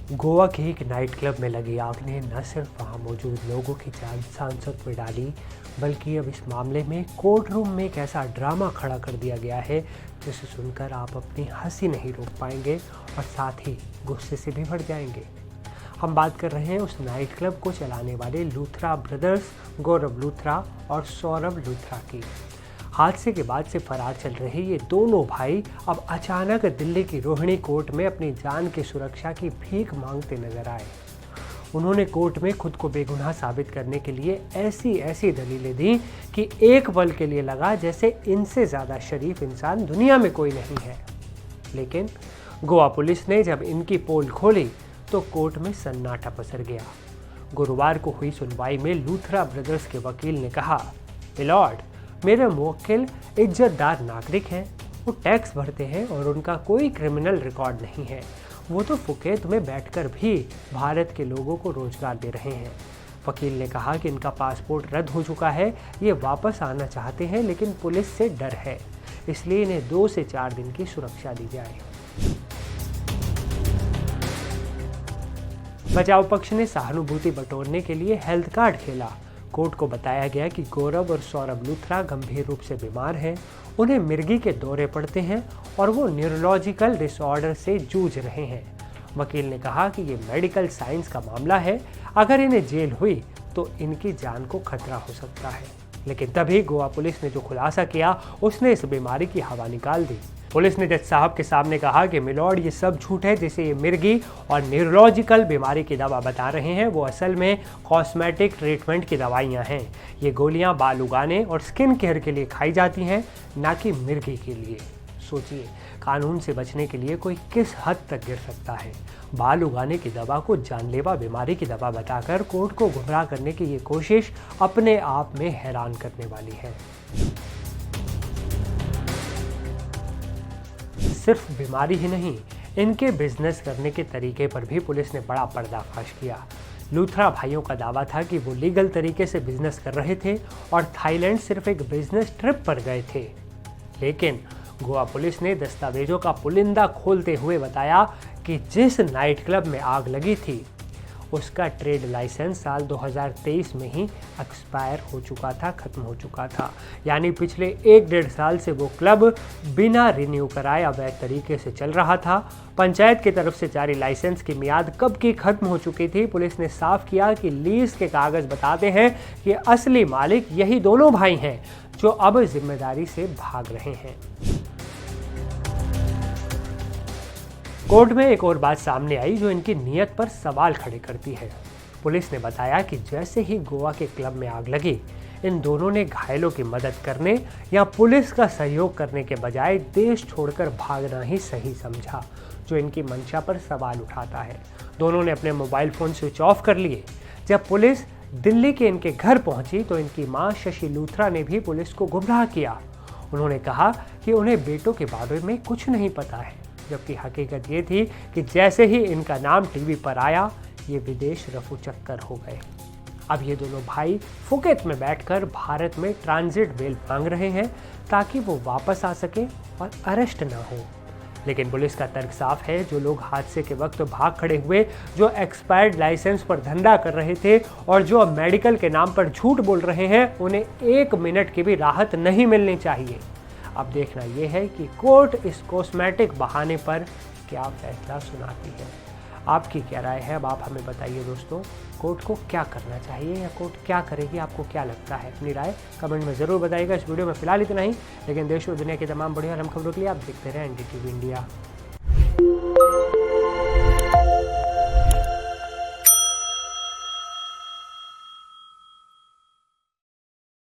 गोवा के एक night club में लगी आग ने न सिर्फ वहां मौजूद लोगों की जान सांसत में डाली, बल्कि अब इस मामले में कोर्ट रूम में एक ऐसा ड्रामा खड़ा कर दिया गया है जिसे सुनकर आप अपनी हंसी नहीं रोक पाएंगे और साथ ही गुस्से से भी भर जाएंगे। हम बात कर रहे हैं उस नाइट क्लब को चलाने वाले लूथरा ब्रदर्स गौरव लूथरा और सौरभ लूथरा की। हादसे के बाद से फरार चल रहे ये दोनों भाई अब अचानक दिल्ली की रोहिणी कोर्ट में अपनी जान की सुरक्षा की भीख मांगते नजर आए। उन्होंने कोर्ट में खुद को बेगुनाह साबित करने के लिए ऐसी दलीलें दी कि एक पल के लिए लगा जैसे इनसे ज़्यादा शरीफ इंसान दुनिया में कोई नहीं है। लेकिन गोवा पुलिस ने जब इनकी पोल खोली तो कोर्ट में सन्नाटा पसर गया। गुरुवार को हुई सुनवाई में लूथरा ब्रदर्स के वकील ने कहा, मिलॉर्ड, मेरे मुवक्किल इज्जतदार नागरिक हैं, वो टैक्स भरते हैं और उनका कोई क्रिमिनल रिकॉर्ड नहीं है। वो तो फुकेत में बैठकर भी भारत के लोगों को रोजगार दे रहे हैं। वकील ने कहा कि इनका पासपोर्ट रद्द हो चुका है, ये वापस आना चाहते हैं लेकिन पुलिस से डर है, इसलिए इन्हें 2 से 4 दिन की सुरक्षा दी जाए। बचाव पक्ष ने सहानुभूति बटोरने के लिए हेल्थ कार्ड खेला। कोर्ट को बताया गया कि गौरव और सौरभ लूथरा गंभीर रूप से बीमार हैं, उन्हें मिर्गी के दौरे पड़ते हैं और वो न्यूरोलॉजिकल डिसऑर्डर से जूझ रहे हैं। वकील ने कहा कि ये मेडिकल साइंस का मामला है, अगर इन्हें जेल हुई तो इनकी जान को खतरा हो सकता है। लेकिन तभी गोवा पुलिस ने जो खुलासा किया उसने इस बीमारी की हवा निकाल दी। पुलिस ने जज साहब के सामने कहा कि मिलॉर्ड, ये सब झूठ है जिसे ये मिर्गी और न्यूरोलॉजिकल बीमारी की दवा बता रहे हैं, वो असल में कॉस्मेटिक ट्रीटमेंट की दवाइयाँ हैं। ये गोलियाँ बाल उगाने और स्किन केयर के लिए खाई जाती हैं, ना कि मिर्गी के लिए। सोचिए, कानून से बचने के लिए कोई किस हद तक गिर सकता है। बाल उगाने की दवा को जानलेवा बीमारी की दवा बताकर कोर्ट को गुमराह करने की ये कोशिश अपने आप में हैरान करने वाली है। सिर्फ बीमारी ही नहीं, इनके बिजनेस करने के तरीके पर भी पुलिस ने बड़ा पर्दाफाश किया। लूथरा भाइयों का दावा था कि वो लीगल तरीके से बिजनेस कर रहे थे और थाईलैंड सिर्फ एक बिजनेस ट्रिप पर गए थे। लेकिन गोवा पुलिस ने दस्तावेजों का पुलिंदा खोलते हुए बताया कि जिस नाइट क्लब में आग लगी थी उसका ट्रेड लाइसेंस साल 2023 में ही एक्सपायर हो चुका था, खत्म हो चुका था। यानी पिछले 1-1.5 साल से वो क्लब बिना रिन्यू कराए अवैध तरीके से चल रहा था। पंचायत की तरफ से जारी लाइसेंस की मियाद कब की खत्म हो चुकी थी। पुलिस ने साफ किया कि लीज के कागज बताते हैं कि असली मालिक यही दोनों भाई हैं जो अब जिम्मेदारी से भाग रहे हैं। कोर्ट में एक और बात सामने आई जो इनकी नीयत पर सवाल खड़े करती है। पुलिस ने बताया कि जैसे ही गोवा के क्लब में आग लगी, इन दोनों ने घायलों की मदद करने या पुलिस का सहयोग करने के बजाय देश छोड़कर भागना ही सही समझा, जो इनकी मंशा पर सवाल उठाता है। दोनों ने अपने मोबाइल फ़ोन स्विच ऑफ कर लिए। जब पुलिस दिल्ली के इनके घर पहुंची तो इनकी मां शशि लूथरा ने भी पुलिस को गुमराह किया। उन्होंने कहा कि उन्हें बेटों के बारे में कुछ नहीं पता है, जबकि हकीकत ये थी कि जैसे ही इनका नाम टीवी पर आया, ये विदेश रफू चक्कर हो गए। अब ये दोनों भाई फुकेत में बैठकर भारत में ट्रांजिट बेल मांग रहे हैं ताकि वो वापस आ सके और अरेस्ट ना हो। लेकिन पुलिस का तर्क साफ है, जो लोग हादसे के वक्त भाग खड़े हुए, जो एक्सपायर्ड लाइसेंस पर धंधा कर रहे थे और जो अब मेडिकल के नाम पर झूठ बोल रहे हैं, उन्हें 1 मिनट की भी राहत नहीं मिलनी चाहिए। अब देखना यह है कि कोर्ट इस कॉस्मेटिक बहाने पर क्या फैसला सुनाती है। आपकी क्या राय है, अब आप हमें बताइए दोस्तों। कोर्ट को क्या करना चाहिए या कोर्ट क्या करेगी, आपको क्या लगता है? अपनी राय कमेंट में ज़रूर बताइएगा। इस वीडियो में फिलहाल इतना ही, लेकिन देश और दुनिया की तमाम बड़ी और अहम खबरों के लिए आप देखते रहें NDTV इंडिया।